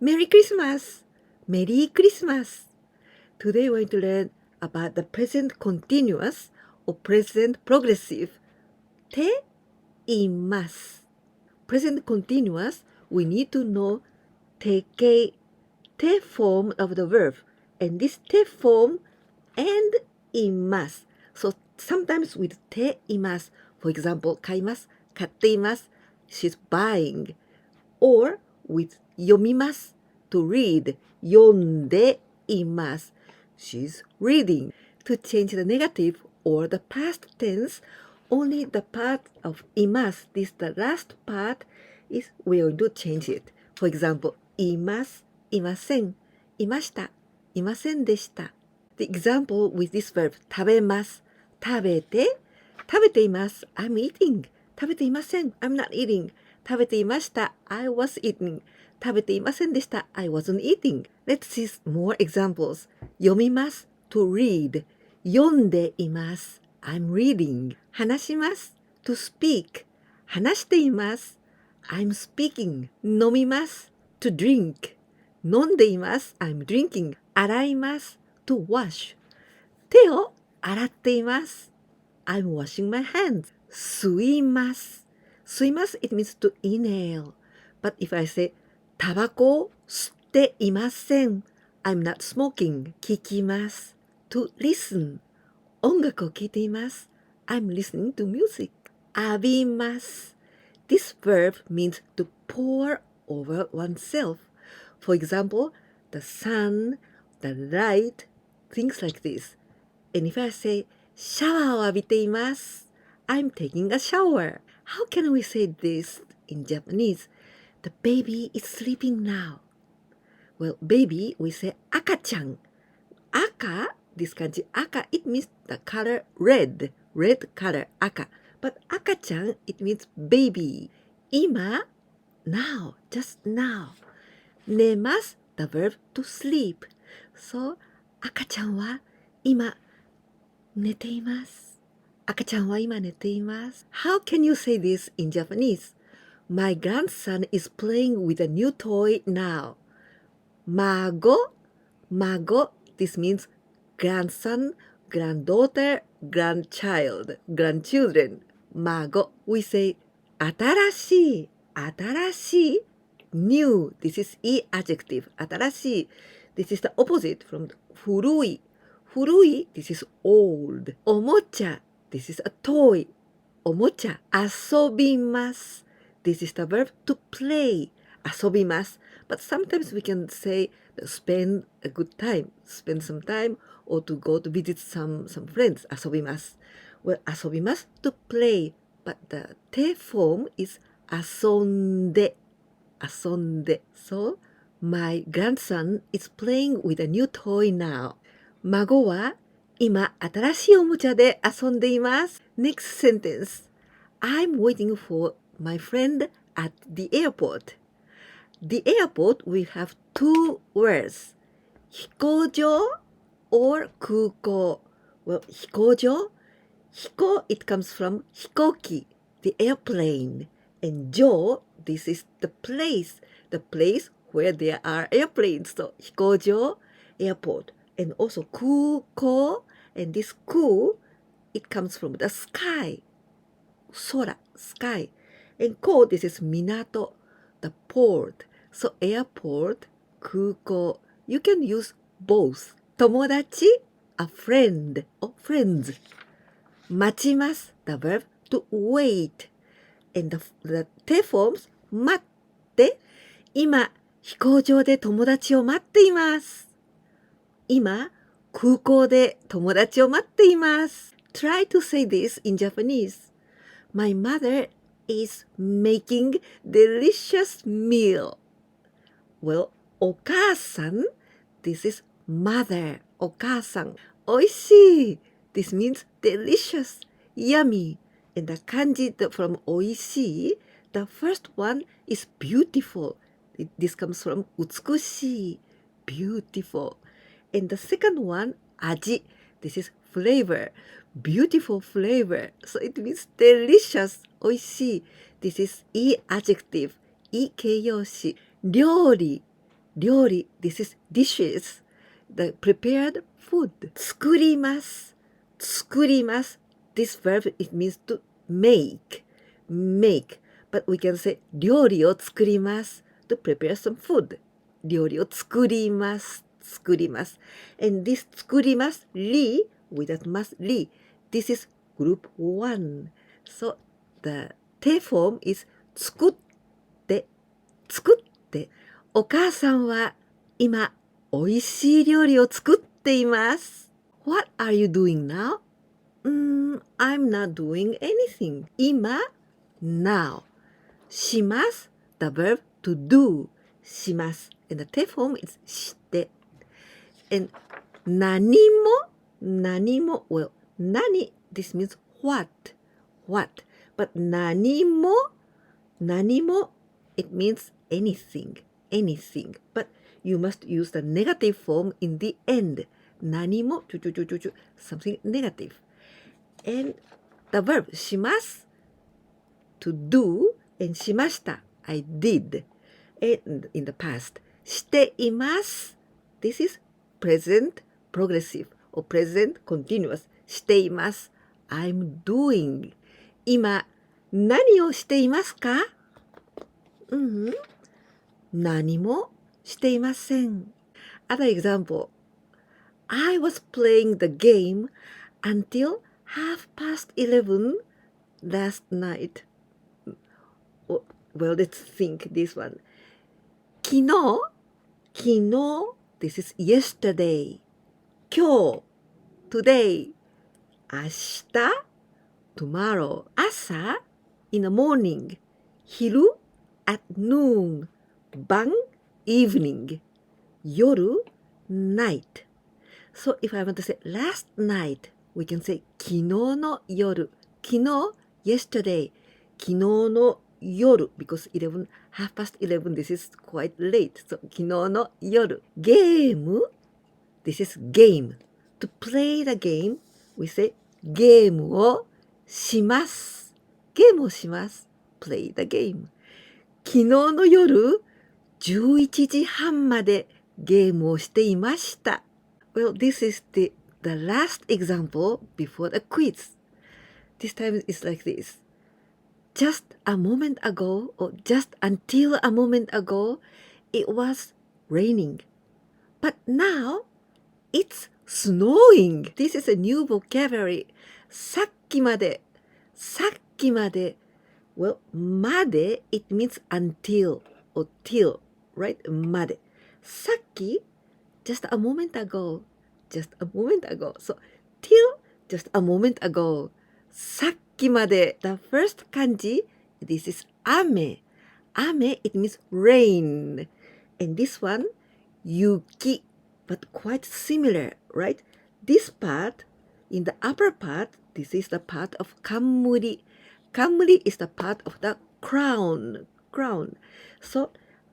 Merry Christmas! Merry Christmas! Today we're going to learn about the present continuous or present progressive. ています。Present continuous, we need to know て形 te form of the verb. And this te form and います. So sometimes with ています. For example, 買います。買っています。She's buying. Or with 読みます to read 読んでいます she's reading. To change the negative or the past tense, only the part of います this the last part is we're going to change it. For example, いますいませんいましたいませんでした. The example with this verb 食べます食べています I'm eating. 食べていません I'm not eating. 食べていました I was eating. 食べていませんでした I wasn't eating. Let's see more examples. 読みます to read. 読んでいます I'm reading. 話します to speak. 話しています I'm speaking. 飲みます to drink. 飲んでいます I'm drinking. 洗います to wash. 手を洗っています I'm washing my hands. 吸います。吸います it means to inhale. But if I say タバコを吸っていません I'm not smoking. 聞きます to listen. 音楽を聴いています I'm listening to music. 浴びます This verb means to pour over oneself. For example, the sun, the light, things like this. And if I say シャワーを浴びています I'm taking a shower. How can we say this in Japanese? The baby is sleeping now. Well, baby, we say 赤ちゃん 赤 this kanji 赤 it means the color red color 赤 but 赤ちゃん it means baby 今 now just now 寝ます the verb to sleep. So 赤ちゃんは今寝ています。赤ちゃんは今寝ています。How can you say this in Japanese? My grandson is playing with a new toy now. 孫 this means grandson, granddaughter, grandchildren. 孫 we say 新しい new. This is e adjective. 新しい This is the opposite from 古い this is old. おもちゃ This is a toy. おもちゃ遊びます This is the verb to play. 遊びます But sometimes we can say spend a good time. Spend some time or to go to visit some friends. 遊びます Well, 遊びます to play. But the て form is 遊んで So, my grandson is playing with a new toy now. 孫は今新しいおもちゃで遊んでいます。Next sentence. I'm waiting for my friend at the airport. The airport will have two words. 飛行場 or 空港. Well, 飛行場 飛行 it comes from 飛行機 the airplane. And 場 this is the place where there are airplanes. So 飛行場 airport. And also 空港 and this 空 it comes from the sky 空 sky and 港 this is 港 the port. So airport 空港 you can use both 友達 a friend or friends 待ちます the verb to wait and the 手 forms 待って今飛行場で友達を待っています今、空港で友達を待っています。Try to say this in Japanese. My mother is making delicious meal. Well, お母さん This is mother. お母さん。おいしい This means delicious. Yummy. And the kanji from おいしい The first one is beautiful. This comes from 美しい Beautiful.And the second one, 味 This is flavor. Beautiful flavor. So it means delicious. おいしい This is e adjective. い形容詞。料理料理 this is dishes, the prepared food. 作ります。作ります this verb it means to make. But we can say 料理を作ります to prepare some food. 料理を作ります。作ります。And this 作ります り without mas り this is group 1. So the te form is 作って作ってお母さんは今美味しい料理を作っています。What are you doing now? I'm not doing anything. 今 now します the verb to do します and the te form is して and 何も well 何 this means what but 何も it means anything but you must use the negative form in the end 何も something negative and the verb します to do and しました I did and in the past しています this is present progressive or present continuous しています I'm doing 今何をしていますか何もしていません Other example I was playing the game until 11:30 last night. Well, let's think this one. 昨日 this is yesterday. 今日 today. 明日 tomorrow. 朝 in the morning. 昼 at noon. 晩 evening. 夜 night. So if I want to say last night, we can say 昨日の夜。昨日 yesterday。昨日の夜 because 11:30 this is quite late. So 昨日の夜。ゲーム this is game. To play the game, we say ゲームをします。ゲームをします。play the game. 昨日の夜11時半までゲームをしていました。Well, this is the last example before the quiz. This time it's like this. Just a moment ago, or just until a moment ago, it was raining. But now, it's snowing. This is a new vocabulary. さっきまで。Well, まで, it means until or till, right? まで。さっきjust a moment ago. So, till just a moment ago. さっきまで the first kanji, this is 雨。雨, it means rain. And this one, 雪. But quite similar, right? This part, in the upper part, this is the part of 冠. 冠 is the part of the crown. So,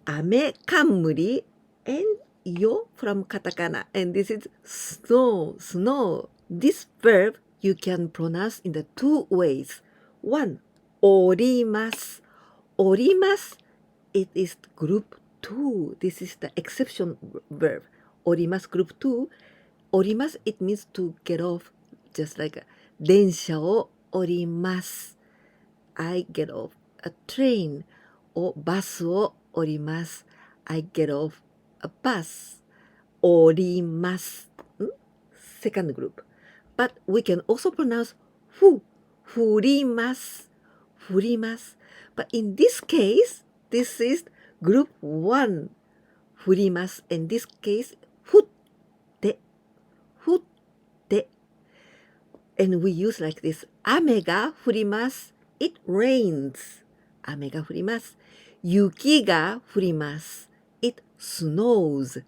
雨冠 and yo from katakana, and this is snow. This verb you can pronounce in the two ways. One, おります。It is group 2. This is the exception verb. おります group 2. おります it means to get off, just like 電車を降ります。I get off a train. バスを降ります。I get off a bus. 降ります。Second group. But we can also pronounce 降ります。But in this case, this is group 1. 降ります。In this case, 降って。And we use like this. 雨が降ります。It rains. 雨が降ります。雪が降ります。It snows.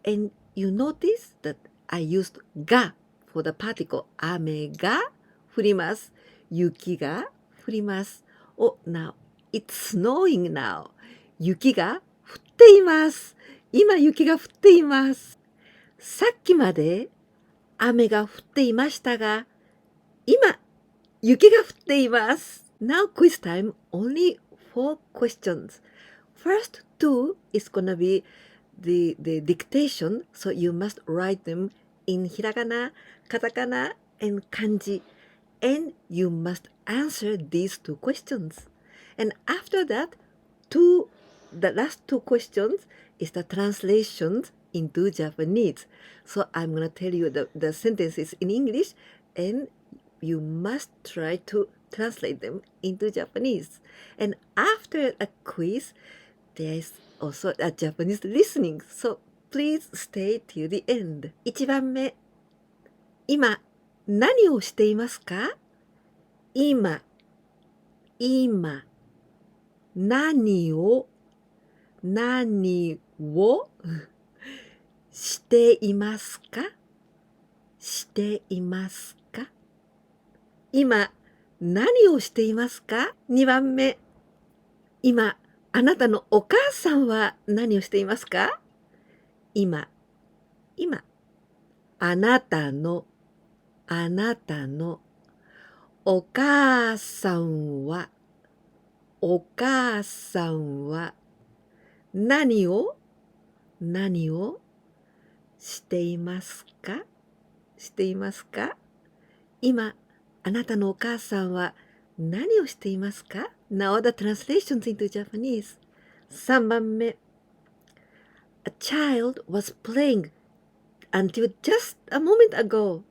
And you notice that I used が for the particle 雨が降ります。雪が降ります。Oh, now it's snowing now. 雪が降っています。今雪が降っています。さっきまで雨が降っていましたが、今雪が降っています。Now quiz time, only 4 questions. First 2 is gonna be the dictation, so you must write them in hiragana, katakana, and kanji, and you must answer these two questions. And after that, the last two questions is the translations into Japanese. So I'm gonna tell you the sentences in English, and you must try to translate them into Japanese. And after a quiz, there is also a Japanese listening. So please stay till the end. 1番目、今何をしていますか？今何をしていますか？していますか？今何をしていますか？2番目、今あなたのお母さんは何をしていますか？今あなたのお母さんは何をしていますか？今あなたのお母さんは何をしていますか？ Now the translations into Japanese. 3番目、A child was playing until just a moment ago,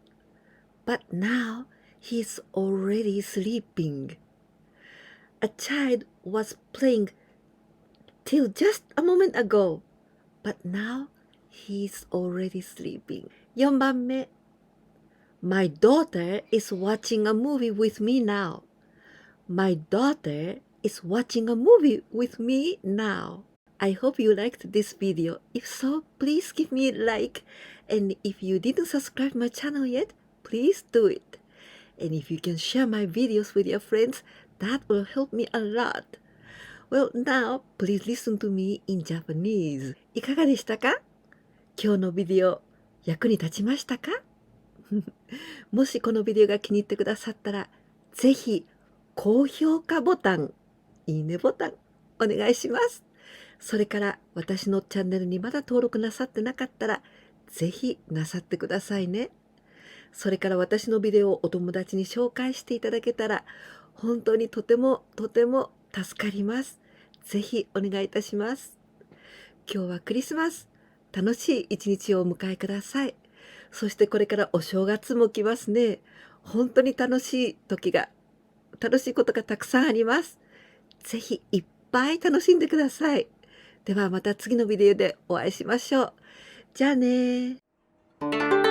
but now he's already sleeping. A child was playing till just a moment ago, but now he's already sleeping. 4番目、My daughter is watching a movie with me now. My daughter is watching a movie with me now. I hope you liked this video. If so, please give me a like. And if you didn't subscribe my channel yet, please do it. And if you can share my videos with your friends, that will help me a lot. Well, now, please listen to me in Japanese. いかがでしたか？今日のビデオ、役に立ちましたか？もしこのビデオが気に入ってくださったら、ぜひ高評価ボタン、いいねボタン、お願いします。それから私のチャンネルにまだ登録なさってなかったら、ぜひなさってくださいね。それから私のビデオをお友達に紹介していただけたら、本当にとても助かります。ぜひお願いいたします。今日はクリスマス。楽しい一日をお迎えください。そしてこれからお正月も来ますね。本当に楽しいことがたくさんあります。ぜひいっぱい楽しんでください。ではまた次のビデオでお会いしましょう。じゃあねー。